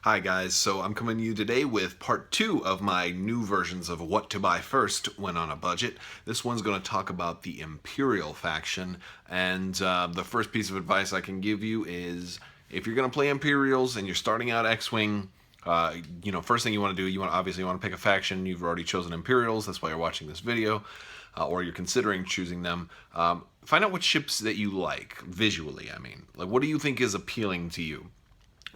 Hi guys, so I'm coming to you today with part 2 of my new versions of what to buy first when on a budget. This one's going to talk about the Imperial faction, and the first piece of advice I can give you is if you're going to play Imperials and you're starting out X-Wing, first thing you want to do, you want to pick a faction. You've already chosen Imperials, that's why you're watching this video, or you're considering choosing them. Find out what ships that you like, visually, I mean. Like, what do you think is appealing to you?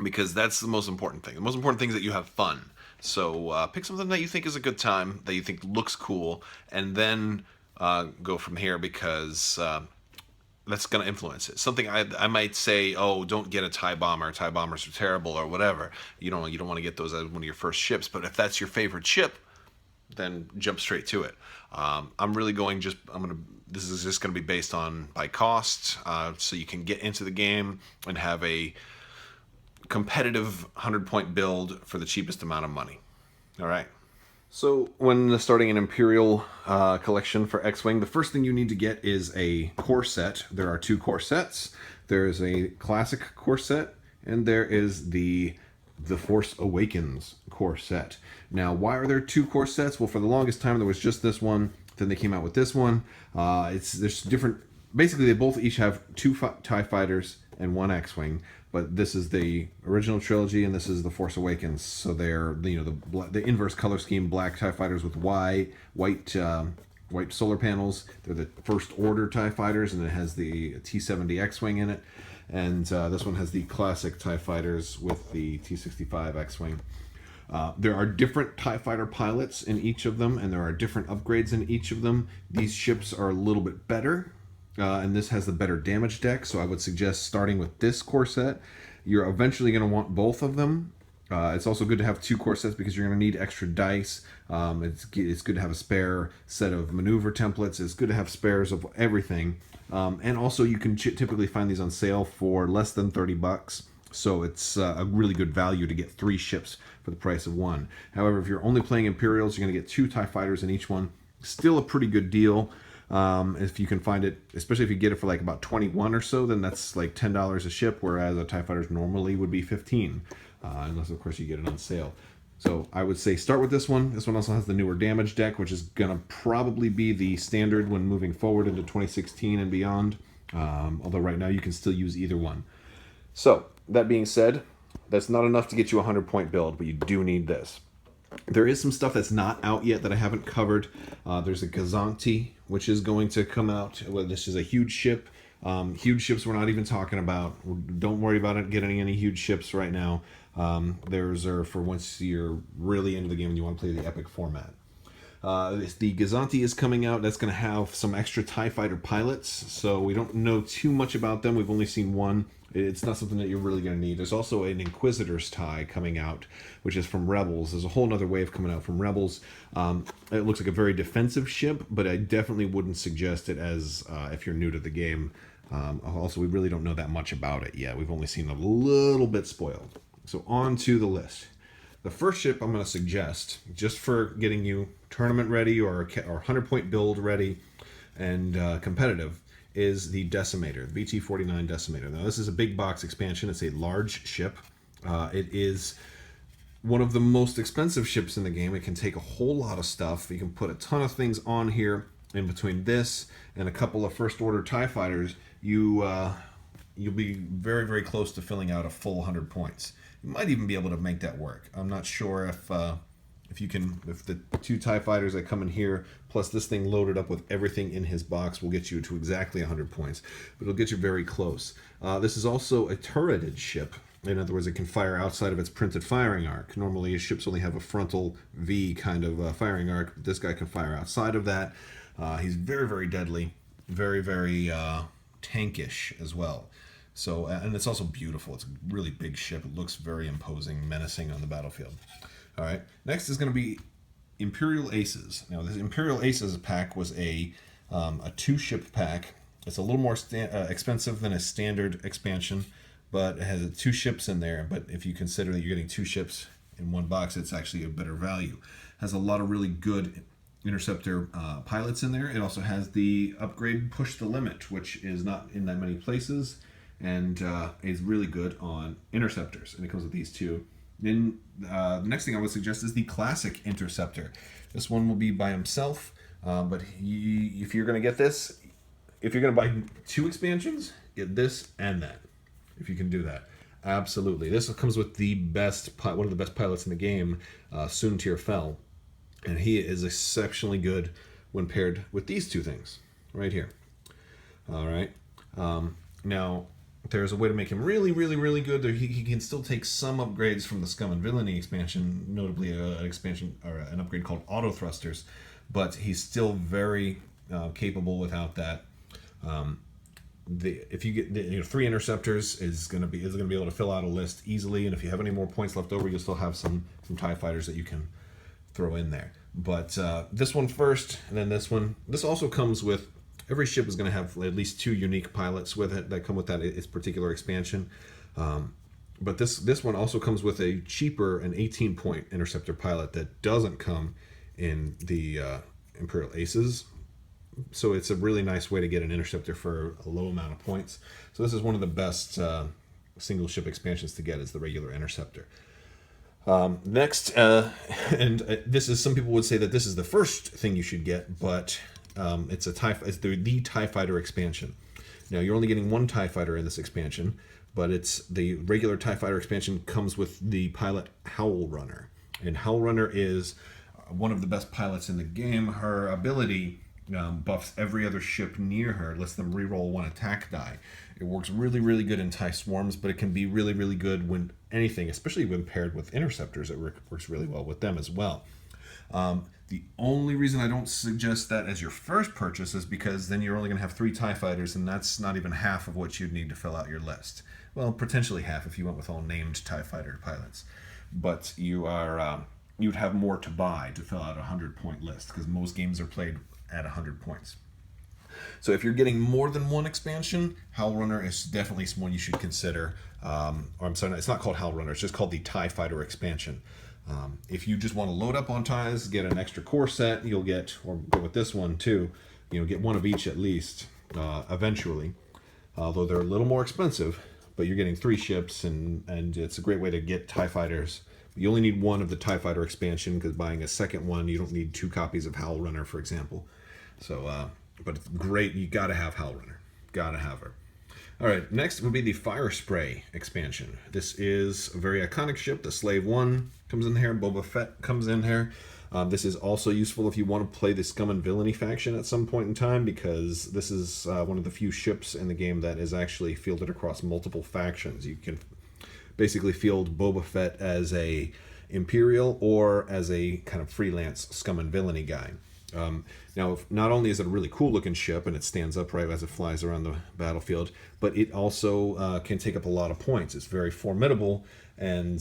Because that's the most important thing. The most important thing is that you have fun. So pick something that you think is a good time, that you think looks cool, and then go from here because that's going to influence it. Something I might say, oh, don't get a TIE bomber. TIE bombers are terrible or whatever. You don't want to get those as one of your first ships. But if that's your favorite ship, then jump straight to it. This is just going to be based on by cost, so you can get into the game and have a competitive 100-point build for the cheapest amount of money. All right. So when starting an Imperial collection for X-Wing, the first thing you need to get is a Corset. There are two Corsets. There is a classic Corset, and there is the Force Awakens Corset. Now, why are there two Corsets? Well, for the longest time, there was just this one. Then they came out with this one. There's different. Basically, they both each have two TIE fighters and one X-Wing, but this is the original trilogy and this is the Force Awakens. So they're the inverse color scheme: black TIE fighters with white solar panels. They're the First Order TIE fighters, and it has the T-70 X-Wing in it. And this one has the classic TIE fighters with the T-65 X-Wing. There are different TIE fighter pilots in each of them, and there are different upgrades in each of them. These ships are a little bit better. And this has the better damage deck, so I would suggest starting with this Corset. You're eventually going to want both of them. It's also good to have two Corsets because you're going to need extra dice. It's good to have a spare set of maneuver templates. It's good to have spares of everything. And also you can typically find these on sale for less than $30. So it's a really good value to get 3 ships for the price of one. However, if you're only playing Imperials, you're going to get 2 TIE fighters in each one. Still a pretty good deal. If you can find it, especially if you get it for like about 21 or so, then that's like $10 a ship, whereas a TIE Fighter's normally would be 15, unless of course you get it on sale. So I would say start with this one. This one also has the newer damage deck, which is gonna probably be the standard when moving forward into 2016 and beyond. Although right now you can still use either one. So that being said, that's not enough to get you a 100-point build, but you do need this. There is some stuff that's not out yet that I haven't covered. There's a Gazanti, which is going to come out. Well, this is a huge ship. Huge ships we're not even talking about. Don't worry about it getting any huge ships right now. Those are for once you're really into the game and you want to play the epic format. The Gazanti is coming out. That's going to have some extra TIE fighter pilots, so we don't know too much about them. We've only seen one. It's not something that you're really going to need. There's also an Inquisitor's TIE coming out, which is from Rebels. There's a whole other wave coming out from Rebels. It looks like a very defensive ship, but I definitely wouldn't suggest it as if you're new to the game. Also, we really don't know that much about it yet. We've only seen a little bit spoiled. So on to the list. The first ship I'm going to suggest, just for getting you tournament ready or 100-point build ready and competitive, is the Decimator, the BT-49 Decimator. Now, this is a big box expansion. It's a large ship. It is one of the most expensive ships in the game. It can take a whole lot of stuff. You can put a ton of things on here. In between this and a couple of First Order TIE fighters, you'll be very, very close to filling out a full 100 points. You might even be able to make that work. I'm not sure if the 2 TIE fighters that come in here plus this thing loaded up with everything in his box will get you to exactly 100 points, but it'll get you very close. This is also a turreted ship. In other words, it can fire outside of its printed firing arc. Normally, ships only have a frontal V kind of firing arc, but this guy can fire outside of that. He's very, very deadly, very, very tankish as well. So, and it's also beautiful. It's a really big ship. It looks very imposing, menacing on the battlefield. All right. Next is going to be Imperial Aces. Now, this Imperial Aces pack was a 2-ship pack. It's a little more expensive than a standard expansion, but it has 2 ships in there. But if you consider that you're getting 2 ships in one box, it's actually a better value. Has a lot of really good interceptor pilots in there. It also has the upgrade Push the Limit, which is not in that many places, and is really good on interceptors. And it comes with these 2. Then the next thing I would suggest is the Classic Interceptor. This one will be by himself, but if you're going to get this, if you're going to buy 2 expansions, get this and that. If you can do that. Absolutely. This comes with the best, one of the best pilots in the game, Soontir Fel. And he is exceptionally good when paired with these 2 things right here. All right. Now, there's a way to make him really, really, really good. He can still take some upgrades from the Scum and Villainy expansion, notably an expansion or an upgrade called Auto Thrusters, but he's still very capable without that. If you get 3 interceptors is going to be able to fill out a list easily, and if you have any more points left over, you'll still have some TIE fighters that you can throw in there. But this one first, and then this one. This also comes with. Every ship is going to have at least 2 unique pilots with it that come with its particular expansion. But this one also comes with a cheaper, an 18-point interceptor pilot that doesn't come in the Imperial Aces. So it's a really nice way to get an interceptor for a low amount of points. So this is one of the best single ship expansions to get, is the regular interceptor. Next, and this is, some people would say that this is the first thing you should get, but it's the TIE Fighter expansion. Now, you're only getting 1 TIE Fighter in this expansion, but it's the regular TIE Fighter expansion comes with the pilot Howl Runner. And Howl Runner is one of the best pilots in the game. Her ability buffs every other ship near her, lets them reroll 1 attack die. It works really, really good in TIE Swarms, but it can be really, really good when anything, especially when paired with Interceptors. It works really well with them as well. The only reason I don't suggest that as your first purchase is because then you're only going to have 3 TIE Fighters, and that's not even half of what you'd need to fill out your list. Well, potentially half if you went with all named TIE Fighter pilots. But you'd have more to buy to fill out a 100-point list, because most games are played at 100 points. So if you're getting more than 1 expansion, Howl Runner is definitely one you should consider. Or I'm sorry, it's not called Howl Runner, it's just called the TIE Fighter expansion. If you just want to load up on TIEs, get an extra Corset, you'll get, or go with this one too, get 1 of each at least, eventually. Although they're a little more expensive, but you're getting 3 ships, and it's a great way to get TIE Fighters. You only need 1 of the TIE Fighter expansion, because buying a second one, you don't need 2 copies of Howl Runner, for example. So, but it's great, you gotta have Howl Runner. Gotta have her. Alright, next would be the Fire Spray expansion. This is a very iconic ship. The Slave 1 comes in here, Boba Fett comes in here. This is also useful if you want to play the Scum and Villainy faction at some point in time, because this is one of the few ships in the game that is actually fielded across multiple factions. You can basically field Boba Fett as a Imperial or as a kind of freelance Scum and Villainy guy. Now, not only is it a really cool looking ship and it stands upright as it flies around the battlefield, but it also can take up a lot of points. It's very formidable, and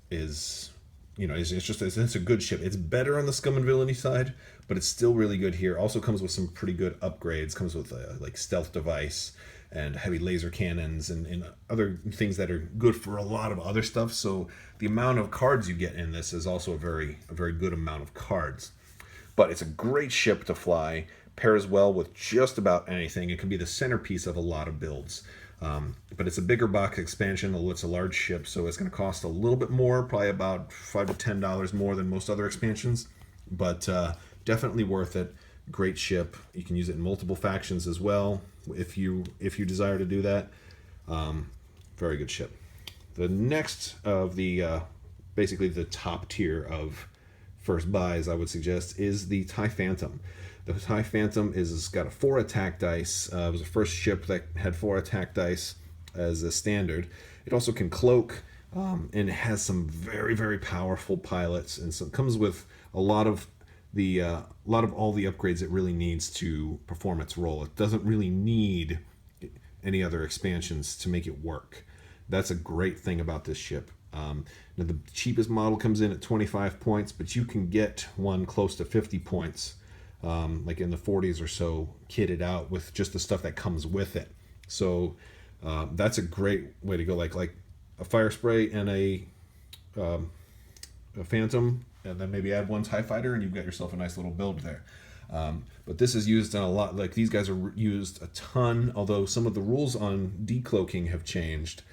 it's a good ship. It's better on the Scum and Villainy side, but it's still really good here. Also comes with some pretty good upgrades. Comes with like stealth device and heavy laser cannons and other things that are good for a lot of other stuff. So the amount of cards you get in this is also a very good amount of cards. But it's a great ship to fly, pairs well with just about anything. It can be the centerpiece of a lot of builds. But it's a bigger box expansion, although it's a large ship, so it's going to cost a little bit more, probably about $5 to $10 more than most other expansions. But definitely worth it. Great ship. You can use it in multiple factions as well, if you desire to do that. Very good ship. The next of the basically the top tier of first buys, I would suggest, is the TIE Phantom. The TIE Phantom is got a 4 attack dice. It was the first ship that had 4 attack dice as a standard. It also can cloak, and it has some very powerful pilots, and so it comes with a lot of all the upgrades it really needs to perform its role. It doesn't really need any other expansions to make it work. That's a great thing about this ship. Now the cheapest model comes in at 25 points, but you can get one close to 50 points, like in the 40s or so, kitted out with just the stuff that comes with it. So that's a great way to go, like a Fire Spray and a Phantom, and then maybe add 1 TIE Fighter, and you've got yourself a nice little build there. But this is used in a lot, like these guys are used a ton, although some of the rules on decloaking have changed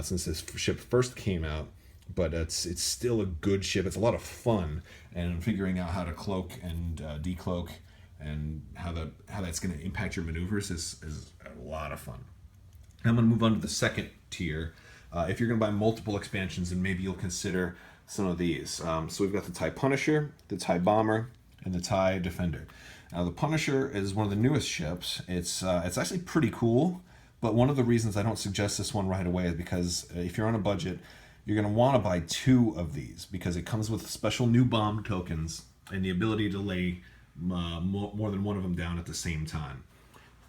since this ship first came out. but it's still a good ship. It's a lot of fun, and figuring out how to cloak and decloak and how that's going to impact your maneuvers is a lot of fun. I'm going to move on to the second tier. If you're going to buy multiple expansions, then maybe you'll consider some of these. So we've got the TIE Punisher, the TIE Bomber, and the TIE Defender. Now the Punisher is one of the newest ships. It's actually pretty cool, but one of the reasons I don't suggest this one right away is because if you're on a budget, you're going to want to buy 2 of these because it comes with special new bomb tokens and the ability to lay more than one of them down at the same time.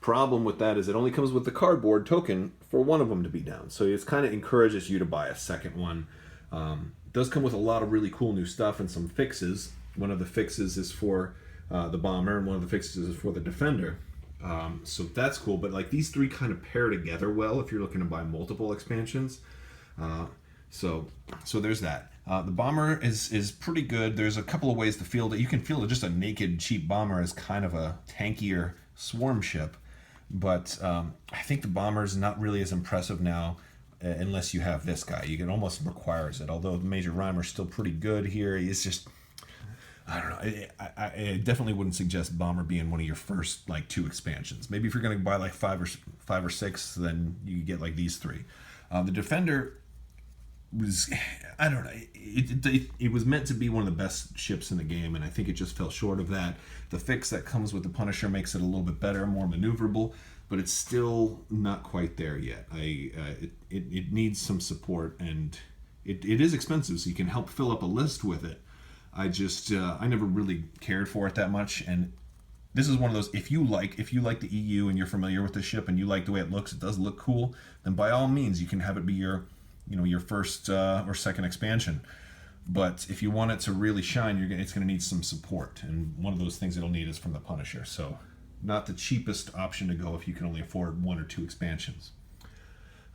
Problem with that is it only comes with the cardboard token for one of them to be down, so it kind of encourages you to buy a second one. It does come with a lot of really cool new stuff and some fixes. One of the fixes is for the Bomber, and one of the fixes is for the Defender. So that's cool, but like these 3 kind of pair together well if you're looking to buy multiple expansions. So there's that. The Bomber is pretty good. There's a couple of ways to field it. You can field it just a naked cheap Bomber as kind of a tankier swarm ship, but I think the Bomber is not really as impressive now unless you have this guy. You can almost requires it, although the Major Rhymer's still pretty good here. It's just, I don't know. I definitely wouldn't suggest Bomber being one of your first like 2 expansions. Maybe if you're going to buy like 5 or 6, then you get like these 3. The Defender was, I don't know, it was meant to be one of the best ships in the game, and I think it just fell short of that. The fix that comes with the Punisher makes it a little bit better, more maneuverable, but it's still not quite there yet. It needs some support, and it is expensive, so you can help fill up a list with it. I never really cared for it that much, and this is one of those, if you like the EU and you're familiar with the ship and you like the way it looks, it does look cool, then by all means you can have it be your first or second expansion. But if you want it to really shine, it's going to need some support, and one of those things it'll need is from the Punisher. So not the cheapest option to go if you can only afford 1 or 2 expansions.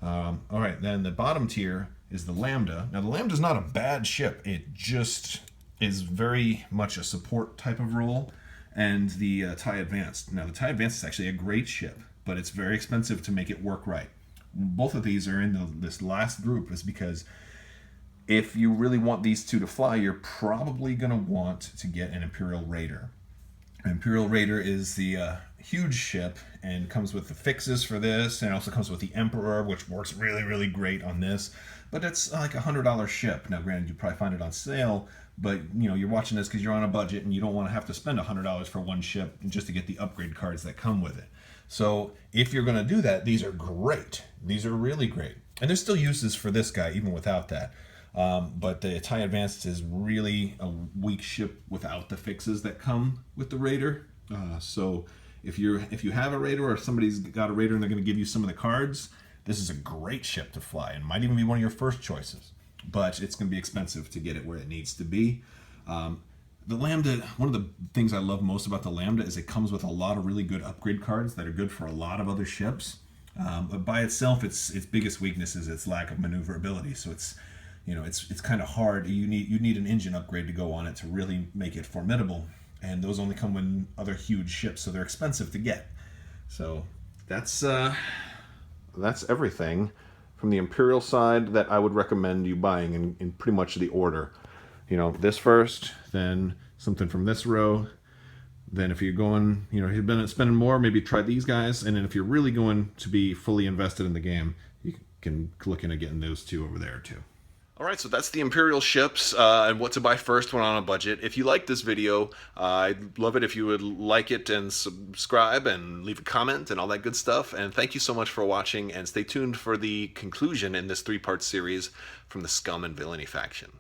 All right, then the bottom tier is the Lambda. Now the Lambda is not a bad ship. It just is very much a support type of role, and the TIE Advanced. Now the TIE Advanced is actually a great ship, but it's very expensive to make it work right. Both of these are in this last group is because if you really want these 2 to fly, you're probably going to want to get an Imperial Raider. An Imperial Raider is the huge ship and comes with the fixes for this, and it also comes with the Emperor, which works really, really great on this. But it's like a $100 ship. Now, granted, you probably find it on sale, but you're watching this because you're on a budget and you don't want to have to spend $100 for one ship just to get the upgrade cards that come with it. So if you're going to do that, these are great. These are really great. And there's still uses for this guy even without that. But the TIE Advanced is really a weak ship without the fixes that come with the Raider. So if you have a Raider or somebody's got a Raider and they're going to give you some of the cards, this is a great ship to fly and might even be one of your first choices. But it's going to be expensive to get it where it needs to be. The Lambda, one of the things I love most about the Lambda is it comes with a lot of really good upgrade cards that are good for a lot of other ships. But by itself, its biggest weakness is its lack of maneuverability. So it's kind of hard. You need an engine upgrade to go on it to really make it formidable, and those only come with other huge ships, so they're expensive to get. So that's everything from the Imperial side that I would recommend you buying in pretty much the order. This first, then something from this row. Then if you're going, you've been spending more, maybe try these guys. And then if you're really going to be fully invested in the game, you can look into getting those 2 over there too. All right, so that's the Imperial ships and what to buy first when on a budget. If you like this video, I'd love it if you would like it and subscribe and leave a comment and all that good stuff. And thank you so much for watching, and stay tuned for the conclusion in this 3-part series from the Scum and Villainy faction.